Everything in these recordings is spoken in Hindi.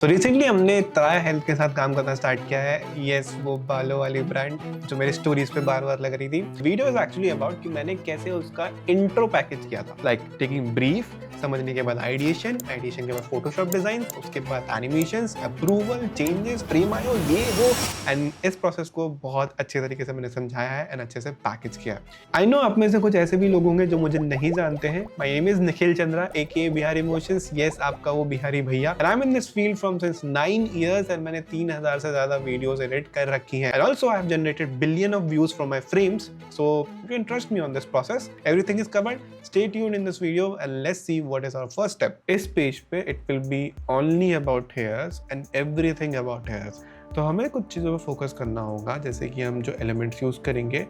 तो रिसेंटली हमने ट्राई हेल्थ के साथ काम करना स्टार्ट किया है। यस, वो बालों वाली ब्रांड जो मेरे स्टोरीज पे बार बार लग रही थी। वीडियो इज एक्चुअली अबाउट कि मैंने कैसे उसका इंट्रो पैकेज किया था, लाइक टेकिंग ब्रीफ, समझने के बाद आइडिएशन के बाद फोटोशॉप डिजाइन, उसके बाद एनिमेशंस, अप्रूवल, चेंजेस, प्रीमायो, ये वो। एंड इस प्रोसेस को बहुत अच्छे तरीके से मैंने समझाया है एंड अच्छे से पैकेज किया है। आई नो आप में से कुछ ऐसे भी लोग होंगे जो मुझे नहीं जानते हैं। My name is Nikhil Chandra AK Bihari emotions. Yes, आपका वो बिहारी भैया। And I am in this field from since 9 years and मैंने 3000 से ज्यादा वीडियोस एडिट कर रखी हैं। And also I have generated billion of views from my frames, so you can trust me on this process. Everything is covered. Stay tuned in this video and let's see what is our first step. इस पेज पे it will be only about hairs and everything about hairs. तो हमें कुछ चीज़ों पर फोकस करना होगा, जैसे कि हम जो एलिमेंट्स यूज़ करेंगे,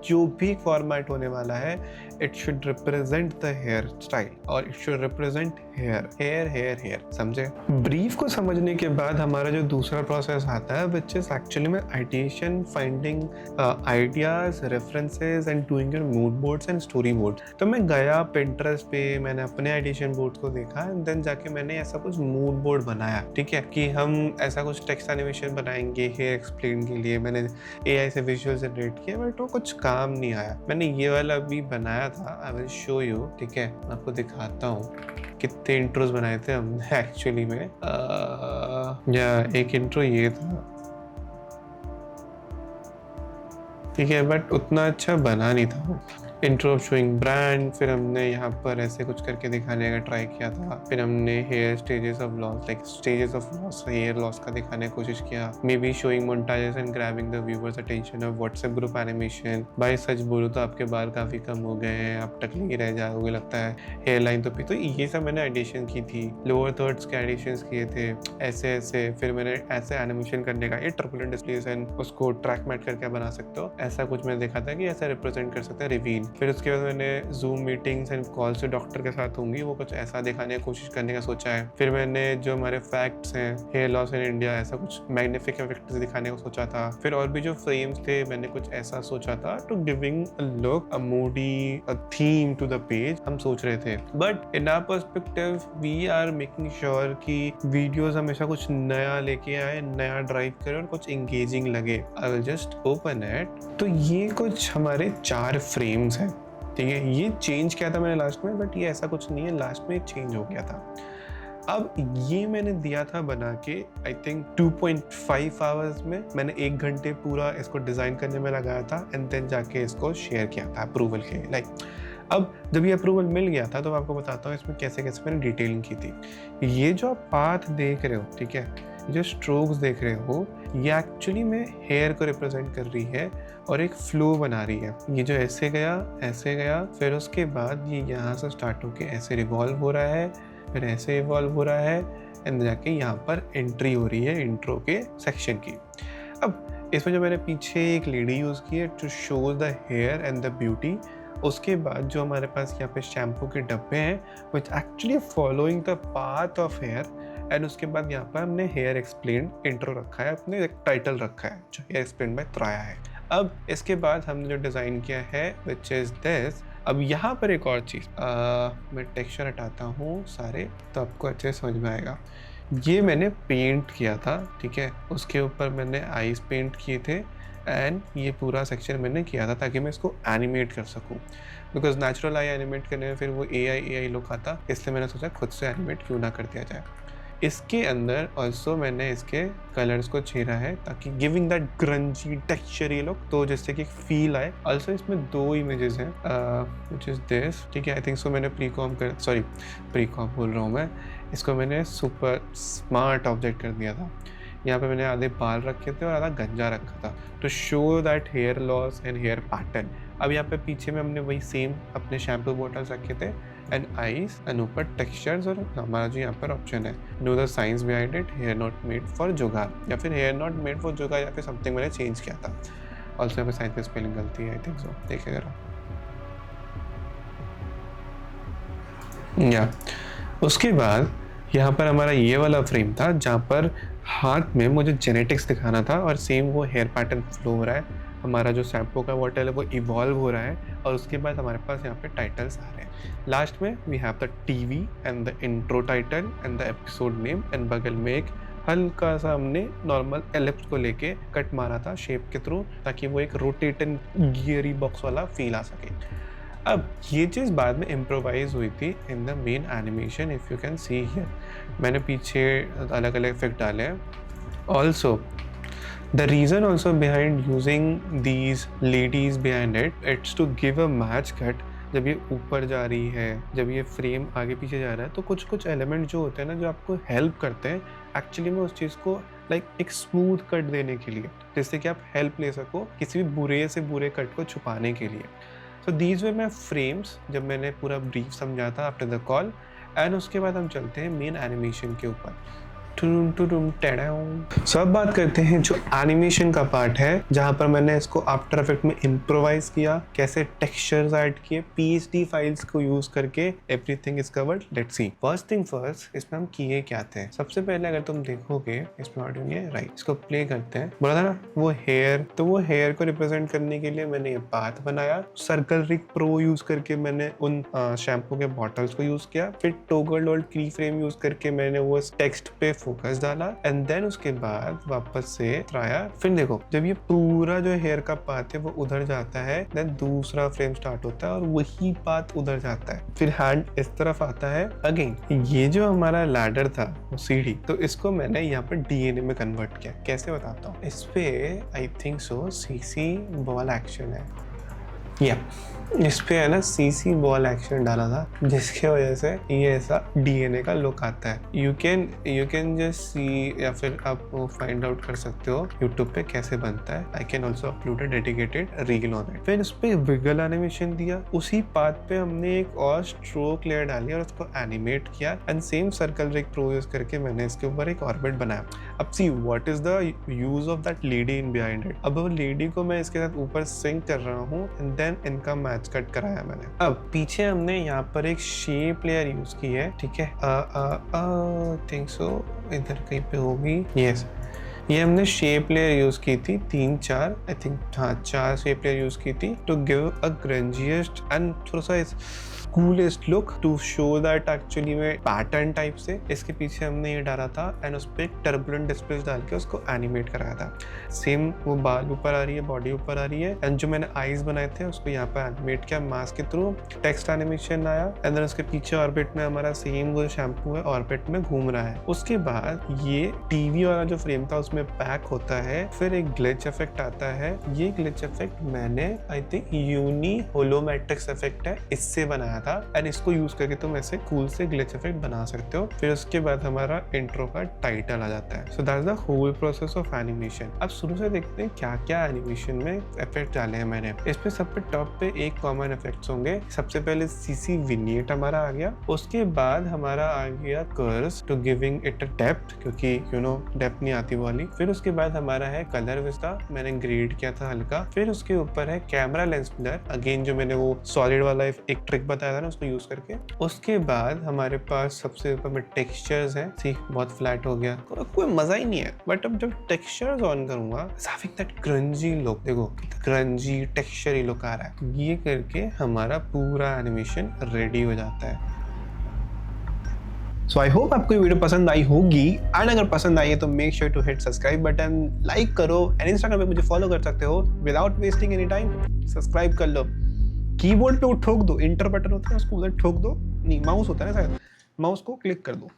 जो भी फॉर्मेट होने वाला है, it should represent the hair style और it should represent hair hair hair hair. समझे? ब्रीफ को समझने के बाद हमारा जो दूसरा प्रोसेस आता है विच इज एक्चुअली में ideation, finding ideas, references and doing your mood boards and story board. तो मैं गया पिंटरेस्ट पे, मैंने अपने आइडिएशन बोर्ड को देखा एंड देन जाके मैंने ऐसा कुछ मूड बोर्ड बनाया। ठीक है, कि हम ऐसा कुछ टेक्स्ट एनिमेशन बनाएंगे हेयर एक्सप्लेन के लिए। मैंने एआई से विजुअल जनरेट किया बट वो कुछ काम नहीं आया। मैंने ये वाला भी बनाया था, आई विल शो यू। ठीक है, मैं आपको दिखाता हूँ कितने इंट्रोज बनाए थे हमने एक्चुअली में। या एक इंट्रो ये था, ठीक है, बट उतना अच्छा बना नहीं था। इंट्रो ऑफ शोइंग ब्रांड, फिर हमने यहाँ पर ऐसे कुछ करके दिखाने का ट्राई किया था। फिर हमने hair stages of loss, like stages of loss, hair loss का दिखाने की कोशिश किया। Maybe showing montages and grabbing the viewers attention of WhatsApp group animation. भाई सच बोलूँ तो आपके बाल काफ़ी कम हो गए हैं, आप टकली ही रह जाओगे लगता है, हेयर लाइन तो ये सब मैंने एडिशन की थी। लोअर थर्ड्स के एडिशन किए थे ऐसे ऐसे। फिर मैंने ऐसे एनिमेशन करने का, ये ट्रिपल डिस्प्लेसन, उसको ट्रैक मैट करके बना सकते हो, ऐसा कुछ मैंने देखा था कि ऐसा रिप्रेजेंट कर सकते हैं रिवील। फिर उसके बाद मैंने जूम मीटिंग्स एंड कॉल्स जो डॉक्टर के साथ होंगी वो कुछ ऐसा दिखाने की कोशिश करने का सोचा है। फिर मैंने जो हमारे फैक्ट्स हैं हेयर लॉस इन इंडिया, ऐसा कुछ मैग्निफिकेंट फैक्टर्स दिखाने को सोचा था। फिर और भी जो फ्रेम्स थे मैंने कुछ ऐसा सोचा था to giving a look, a moody, a theme to the page हम सोच रहे थे। But in our perspective we are making sure कि वीडियोस हमेशा कुछ नया लेके आए, नया ड्राइव करे और कुछ एंगेजिंग लगे। I will just open it. तो ये कुछ हमारे 4 फ्रेम्स हैं। ठीक है, ये चेंज किया था मैंने लास्ट में, बट ये ऐसा कुछ नहीं है, लास्ट में चेंज हो गया था। अब ये मैंने दिया था बना के आई थिंक 2.5 आवर्स में। मैंने 1 घंटे पूरा इसको डिज़ाइन करने में लगाया था एंड देन जाके इसको शेयर किया था अप्रूवल के लिए। लाइक अब जब ये अप्रूवल मिल गया था तो मैं आपको बताता हूँ इसमें कैसे कैसे मैंने डिटेलिंग की थी। ये जो आप पाथ देख रहे हो, ठीक है, जो स्ट्रोक्स देख रहे हो, ये एक्चुअली में हेयर को रिप्रेजेंट कर रही है और एक फ्लो बना रही है। ये जो ऐसे गया, फिर उसके बाद ये यहाँ से स्टार्ट होके ऐसे रिवॉल्व हो रहा है, फिर ऐसे इवॉल्व हो रहा है एंड जाके यहाँ पर एंट्री हो रही है इंट्रो के सेक्शन की। अब इसमें जो मैंने पीछे एक लेडी यूज़ की है to show the hair and the beauty. उसके बाद जो हमारे पास यहाँ पे शैम्पू के डब्बे हैं which actually following the path of hair. And उसके बाद यहाँ पर हमने हेयर एक्सप्लेन इंट्रो रखा है, अपने एक टाइटल रखा है जो हेयर एक्सप्लेन बाय त्राया है। अब इसके बाद हमने जो डिज़ाइन किया है विच इज़ दिस। अब यहाँ पर एक और चीज़, मैं टेक्सचर हटाता हूँ सारे तो आपको अच्छे से समझ में आएगा। ये मैंने पेंट किया था, ठीक है, उसके ऊपर मैंने आईज पेंट किए थे एंड ये पूरा सेक्शन मैंने किया था ताकि मैं इसको एनिमेट कर सकूं। बिकॉज नेचुरल आई एनिमेट करने में फिर वो एआई लुक आता, इसलिए मैंने सोचा खुद से एनिमेट क्यों ना कर दिया जाए। इसके अंदर ऑल्सो मैंने इसके कलर्स को छेड़ा है ताकि गिविंग दैट ग्रंजी टेक्सचरी लुक, तो जिससे कि फील आए। ऑल्सो इसमें 2 इमेजेस हैं विच इज़ दिस। ठीक है, आई थिंक सो मैंने प्री कॉम बोल रहा हूँ मैं, इसको मैंने सुपर स्मार्ट ऑब्जेक्ट कर दिया था। यहाँ पे मैंने आधे बाल रखे थे और आधा गंजा रखा था to show that hair loss and hair pattern. अब यहाँ पे पीछे में हमने वही सेम अपने शैम्पू बॉटल्स रखे थे एंड आईज एंड ऊपर टेक्सचर्स, और हमारा जो यहाँ पर ऑप्शन है know the science behind it, hair not made for जुगाड़, या फिर हेयर नॉट मेड फॉर जुगाड़, या फिर समथिंग मैंने चेंज किया था। ऑल्सो यहाँ पे साइंस में स्पेलिंग गलती है, आई थिंक सो, देखे जरा। या उसके बाद यहाँ पर हमारा ये वाला फ्रेम था जहाँ पर हाथ में मुझे जेनेटिक्स दिखाना था और सेम वो हेयर पैटर्न फ्लो हो रहा है। हमारा जो शैम्पू का बॉटल है वो इवॉल्व हो रहा है और उसके बाद हमारे पास यहाँ पे टाइटल्स आ रहे हैं। लास्ट में we have the TV and the intro title and the episode name and बगल में एक हल्का सा हमने नॉर्मल एलिप्स को लेके कट मारा था शेप के थ्रू, ताकि वो एक रोटेटिंग गियरी बॉक्स वाला फील आ सके। अब ये चीज़ बाद में इम्प्रोवाइज हुई थी in the main animation, if you can see here. मैंने पीछे अलग अलग इफेक्ट डाले हैं। Also the reason also behind using these ladies behind it's to give a match cut। जब ये ऊपर जा रही है, जब ये फ्रेम आगे पीछे जा रहा है, तो कुछ कुछ एलिमेंट जो होते हैं ना, जो आपको हेल्प करते हैं एक्चुअली में उस चीज़ को एक स्मूथ कट देने के लिए, जिससे कि आप हेल्प ले सको किसी भी बुरे से बुरे कट को छुपाने के लिए। So these way my frames, जब मैंने पूरा ब्रीफ समझा था आफ्टर द कॉल। एंड उसके बाद हम चलते हैं मेन एनिमेशन के ऊपर। सो अब बात करते हैं जो एनिमेशन का पार्ट है, जहाँ पर मैंने इसको आफ्टर इफेक्ट में इम्प्रोवाइज किया, कैसे टेक्सचर्स ऐड किए पीएसडी फाइल्स को यूज करके। Everything is covered, let's see. First thing first, इसमें हम किए क्या थे। सबसे पहले अगर तुम देखोगे इसमें ऑडियो नहीं है, राइट, इसको प्ले करते हैं। बोला था ना वो हेयर, तो वो हेयर को रिप्रेजेंट करने के लिए मैंने ये पाथ बनाया। सर्कल रिग प्रो यूज करके मैंने उन शैम्पू के बॉटल्स को यूज किया। फिर टॉगल और की फ्रेम यूज करके मैंने वो टेक्स्ट पे फोकस डाला। एंड देन उसके बाद वापस से आया। फिर देखो जब ये पूरा जो हेयर का पाथ है वो उधर जाता है, देन दूसरा फ्रेम स्टार्ट होता है और वही पाथ उधर जाता है। फिर हैंड इस तरफ आता है। अगेन ये जो हमारा लैडर था, वो सीढ़ी, तो इसको मैंने यहाँ पर डीएनए में कन्वर्ट किया। कैसे बताता हूँ। इस पे I think so CC ball action है, या इस पे है ना सीसी बॉल एक्शन डाला था, जिसके वजह से ये ऐसा डीएनए का लुक आता है। यू कैन जस्ट सी, या फिर आप फाइंड आउट कर सकते हो यूट्यूब पे कैसे बनता है। I can also upload a dedicated reel on it. फिर इस पे विगल एनिमेशन दिया। उसी पाथ पे हमने एक और स्ट्रोक लेयर डाली और उसको एनिमेट किया। And same circle rig pro use करके मैंने इसके ऊपर एक ऑर्बिट बनाया। अब सी what is the use of that lady in behind it. अब वो लेडी को मैं इसके साथ ऊपर सिंक कर रहा हूँ एंड देन इनका मैच कट कराया मैंने। अब पीछे हमने यहाँ पर एक शेप लेयर यूज की है, ठीक है, थिंक सो इधर कहीं पे होगी, यस। ये हमने शेप लेयर यूज की थी 3-4, आई थिंक, हाँ 4 शेप लेयर यूज की थी to give a grungiest and थोड़ा सा coolest look, to show that actually में पैटर्न टाइप से। इसके पीछे हमने ये डाला था एंड उस पर एक टर्बुलेंट डिस्प्ले डाल के उसको एनिमेट कराया था। सेम वो बाल ऊपर आ रही है, बॉडी ऊपर आ रही है। एंड जो मैंने आईज बनाए थे उसको यहाँ पे एनिमेट किया मास्क के थ्रू। टेक्स्ट एनिमेशन आया एंड देन उसके पीछे ऑर्बिट में हमारा सेम वो शैम्पू है ऑर्बिट में घूम रहा है। उसके बाद ये टीवी वाला जो फ्रेम था उसमें पैक होता है। फिर एक ग्लिच इफेक्ट आता है। ये ग्लिच इफेक्ट मैंने आई थिंक यूनी होलोमेट्रिक्स इफेक्ट है, इससे बनाया था। एंड इसको यूज करके तुम ऐसे कूल से ग्लिच इफेक्ट बना सकते हो। फिर उसके बाद हमारा इंट्रो का टाइटल आ जाता है। So that's the whole process of animation. अब शुरू से देखते हैं क्या क्या एनिमेशन में इफेक्ट डाले हैं मैंने। इस पे सब पे टॉप पे एक कॉमन इफेक्ट्स होंगे। सबसे पहले सीसी विनिएट हमारा आ गया। उसके बाद हमारा आ गया curves to giving it a depth, क्योंकि यू नो डेप्थ नहीं आती वाली। फिर उसके बाद हमारा है कलर विस्टा, मैंने ग्रेड किया था हल्का। फिर उसके ऊपर है कैमरा लेंस ब्लर, अगेन जो मैंने वो सॉलिड वाला एक ट्रिक बताया था ना उसको यूज करके। उसके बाद हमारे पास सबसे ऊपर में टेक्सचर्स हैं। सी बहुत फ्लैट हो गया, कोई मजा ही नहीं है। बट अब जब टेक्सचर्स ऑन करूंगा, हैविंग दैट क्रंजी लुक, देखो क्रंजी टेक्सचर ही लुक आ रहा है। ये करके हमारा पूरा एनिमेशन रेडी हो जाता है। सो आई होप आपको ये वीडियो पसंद आई होगी। एंड अगर पसंद आई है तो make sure to hit subscribe button, like करो एंड इंस्टाग्राम पे मुझे फॉलो कर सकते हो without wasting any time. Subscribe कर लो। कीबोर्ड पे ठोक दो, इंटर बटन होता है उसको उधर ठोक दो, नहीं माउस होता है ना शायद, माउस को क्लिक कर दो।